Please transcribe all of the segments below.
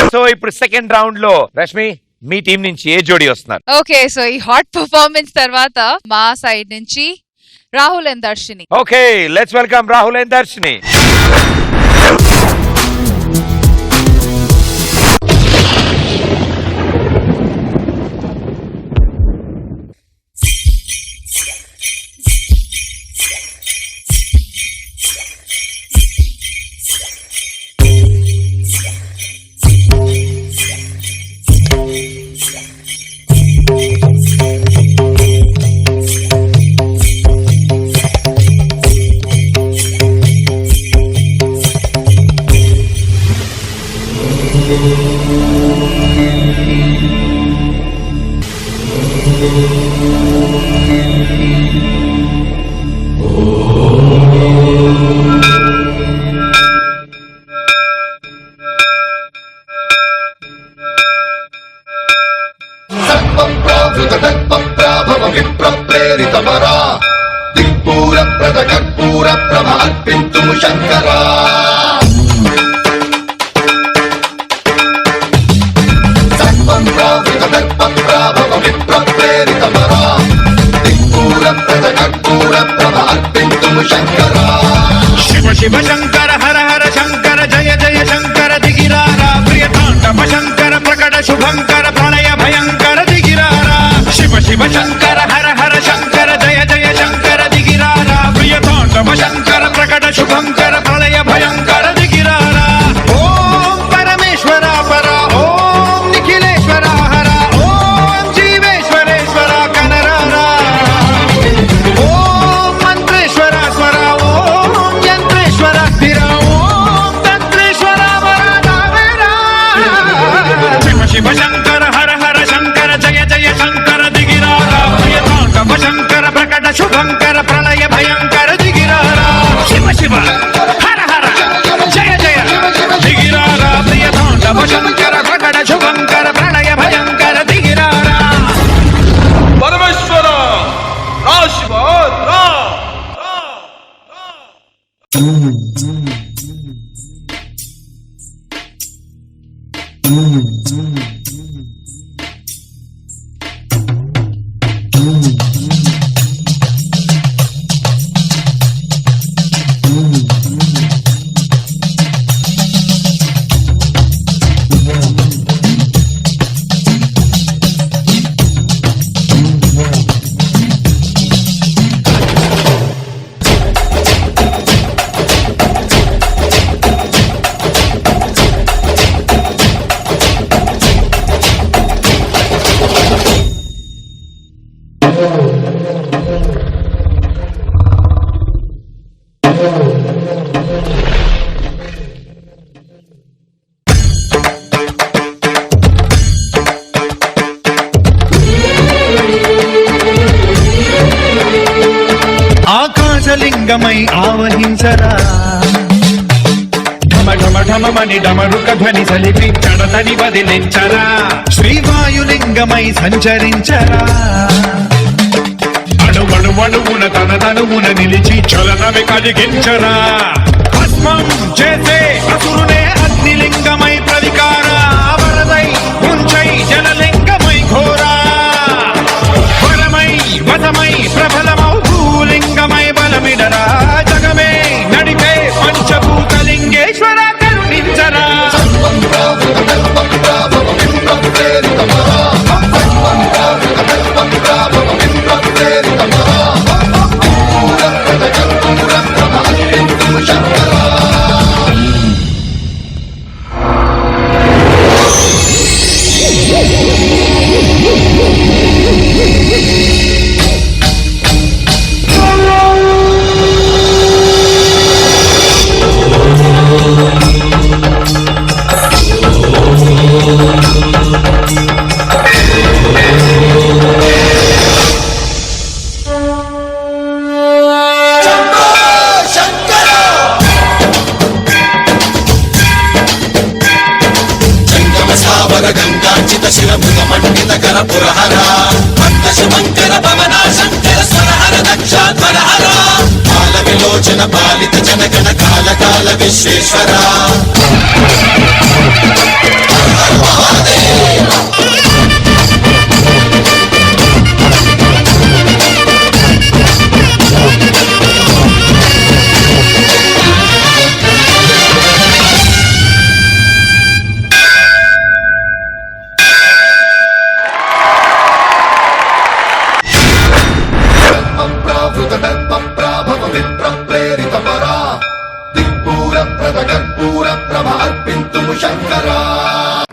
So ఇప్పుడు second round లో రష్మి మీ team నుంచి ఏ జోడీ వస్తున్నారు? ఓకే, సో ఈ హాట్ పర్ఫార్మెన్స్ తర్వాత మా సైడ్ నుంచి Rahul and Darshini. Okay, let's welcome Rahul and Darshini. Shiva Shankara Hara Hara Shankara జయ జయ శంకర దిగిరారా ప్రియతాండవ శంకర ప్రకట శుభంకర ప్రళయ భయంకర దిగిరారా శివ శివ శంకర హర హర శంకర జయ జయ శంకర దిగిరారా ప్రియతాండవ శంకర ప్రకట శుభంకర ప్రళయ భయంకర దిగిరారా ఓం పరమేశ్వర పర ఓం నిఖిలేశ్వర హర ఓం జీవేశ్వరేశ్వర కనరారా ఓం మంత్రేశ్వర స్వర ఓం యంత్రేశ్వర స్థిర ఓం తంత్రేశ్వర వరదావేరా శివ శివ శంకర హర హర శంకర జయ జయ శంకర దిగిరారా ప్రియతాండవ శంకర ప్రకట శుభంకర ప్రళయ భయంకర దిగిరారా శివ శివ హర హర జయ జయ దిగిరారా ప్రియతాండవ శంకర ప్రకట శుభంకర ప్రళయ భయంకర దిగిరారా పరమేశ్వర రా శివ రా. ఆకాశలింగమై ఆవహించరా ఢమ ఢమ ఢమమని డమరుక ధ్వని సలిపి కడతని వదిలించరా శ్రీవాయులింగమై సంచరించరా అణువణువున తన తనువున నిలిచి చలనమి కలిగించరా భస్మం చేసే అసురునే అగ్నిలింగమై ప్రవికార వరదై ముంచై జలలింగమై ఘోరా వరమై వదమై ప్రబలమౌ భూలింగమై బలమిడరా జగమే నడిపే పంచభూతలింగేశ్వర కరుణించరా గంగాచిత శిరముగ మండిత కర పురహర భక్త శుభంకర భవనా శంకర స్వరహర దక్షాధ్వరహర బాల విలోచన పాలిత జనగణ కాల కాల విశ్వేశ్వర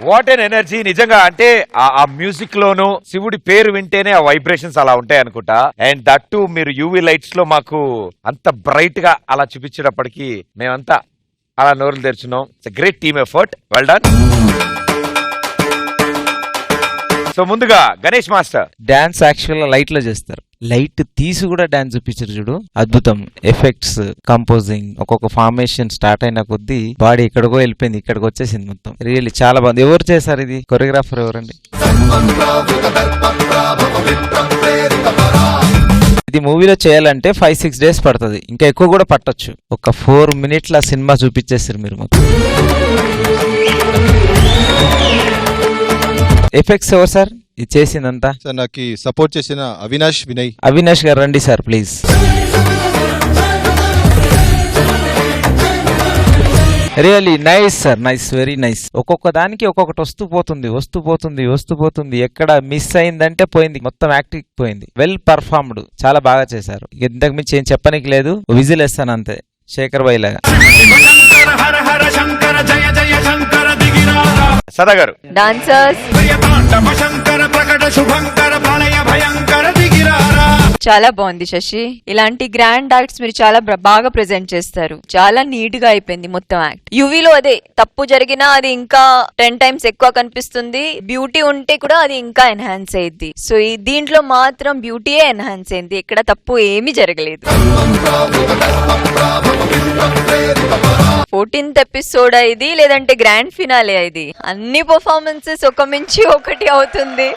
వాట్ ఎన్ ఎనర్జీ నిజంగా. అంటే ఆ మ్యూజిక్ లోను శివుడి పేరు వింటేనే ఆ వైబ్రేషన్స్ అలా ఉంటాయి అనుకుంటా. అండ్ దట్ టు మీరు యూవీ లైట్స్ లో మాకు అంత బ్రైట్ గా అలా చూపించేటప్పటికి మేమంతా అలా నోరులు తెరుచున్నాం. It's great team effort, well done. So ముందుగా గణేష్ మాస్టర్. డాన్స్ యాక్చువల్ గా లైట్ లో చేస్తారు, లైట్ తీసి కూడా డాన్స్ చూపించారు చూడు, అద్భుతం. ఎఫెక్ట్స్, కంపోజింగ్, ఒక్కొక్క ఫార్మేషన్ స్టార్ట్ అయిన కొద్దీ బాడీ ఎక్కడికో వెళ్ళిపోయింది, ఇక్కడికి వచ్చేసింది మొత్తం. రియల్లీ చాలా బాగుంది. ఎవరు చేశారు ఇది? కొరియోగ్రాఫర్ ఎవరండి? ఇది మూవీలో చేయాలంటే 5-6 days పడుతుంది, ఇంకా ఎక్కువ కూడా పట్టొచ్చు. ఒక 4 minutes సినిమా చూపించేస్తారు మీరు మొత్తం. ఎఫెక్ట్స్ ఎవరు సార్ ఇది చేసిందంతా? సార్ నాకు సపోర్ట్ చేసిన అవినాష్ వినయ్. అవినాష్ గారు రండి sir please. Really nice sir, nice, very nice. ఒక్కొక్క దానికి ఒక్కొక్కటి వస్తూ పోతుంది. ఎక్కడ మిస్ అయిందంటే పోయింది, మొత్తం యాక్టింగ్ పోయింది. వెల్ పర్ఫార్మ్డ్, చాలా బాగా చేశారు. ఇంతకు మించి ఏం చెప్పడానికి లేదు, విజిల్ వేస్తాను అంతే, శేఖర్ బాయ్ లాగా. శంకర హర హర శంకర జయ జయ శంకర దిగిరారా. సదా గారు. డాన్సర్స్ ప్రియతాండవ శంకర ప్రకట శుభంకర ప్రళయ భయంకర దిగిరారా. చాలా బాగుంది శశి. ఇలాంటి గ్రాండ్ యాక్ట్స్ మీరు చాలా బాగా ప్రెజెంట్ చేస్తారు. చాలా నీట్ గా అయిపోయింది మొత్తం యాక్ట్. యువీలో అదే తప్పు జరిగినా అది ఇంకా 10 times ఎక్కువ కనిపిస్తుంది. బ్యూటీ ఉంటే కూడా అది ఇంకా ఎన్హాన్స్ అయ్యింది. సో దీంట్లో మాత్రం బ్యూటీయే ఎన్హాన్స్ అయింది, ఇక్కడ తప్పు ఏమీ జరగలేదు. 14th ఎపిసోడ్ ఇది, లేదంటే గ్రాండ్ ఫినాలే ఇది. అన్ని పర్ఫార్మెన్సెస్ ఒక మించి ఒకటి అవుతుంది.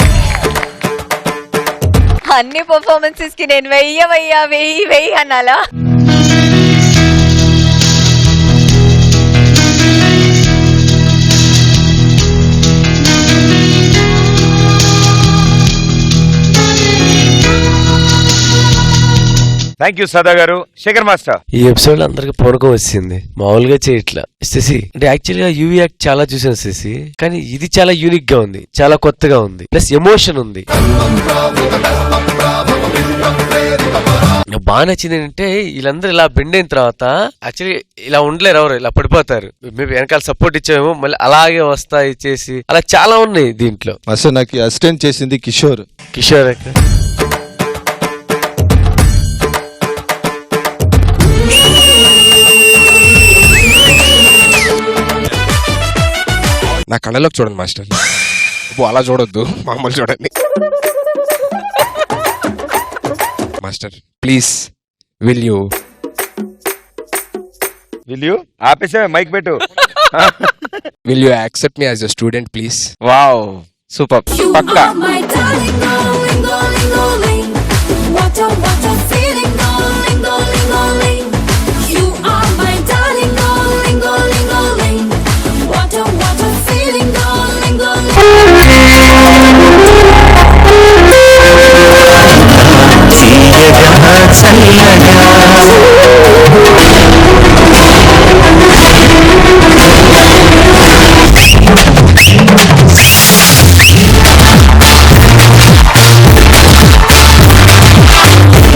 అన్ని పర్ఫార్మెన్సెస్ కి నేను వెయ్యి అనాలా? థ్యాంక్ యూ సదా గారు. శేఖర్ మాస్టర్. ఈ ఎపిసోడ్ లో అందరికి పొడకం వచ్చింది, మామూలుగా చేయట్లా శశి. అంటే యాక్చువల్ గా యూవీ యాక్ట్ చాలా చూసాను శశి, కానీ ఇది చాలా యూనిక్ గా ఉంది, చాలా కొత్తగా ఉంది, ప్లస్ ఎమోషన్ ఉంది. బాగా నచ్చింది ఏంటంటే వీళ్ళందరూ ఇలా బెండ్ అయిన తర్వాత యాక్చువల్లీ ఇలా ఉండలేరు, ఎవరు ఇలా పడిపోతారు. మేబీ వెనకాల సపోర్ట్ ఇచ్చామేమో, మళ్ళీ అలాగే వస్తాయి చేసి, అలా చాలా ఉన్నాయి దీంట్లో. అసలు నాకు అసిస్టెంట్ చేసింది కిషోర్. నా కళ్ళలోకి చూడండి మాస్టర్, అలా చూడొద్దు, మామూలు చూడండి మాస్టర్. ప్లీజ్ విల్ యూ ఆపేసా, మైక్ పెట్టు. Will you accept me as a student please? Wow, super. పక్కా.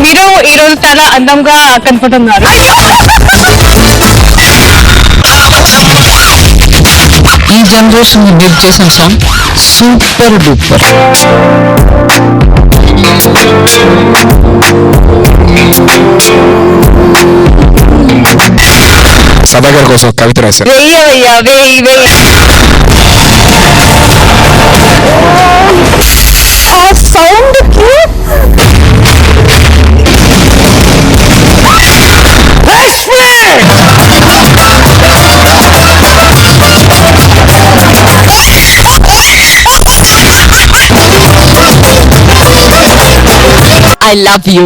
మీరు ఈ రోజు చాలా అందంగా కనపడుతున్నారు. ఈ జనరేషన్ మీరు చేసిన సాంగ్ సూపర్ డూపర్. సదా గారి కోసం కవిత రాశారు. ఆ సౌండ్ I love you.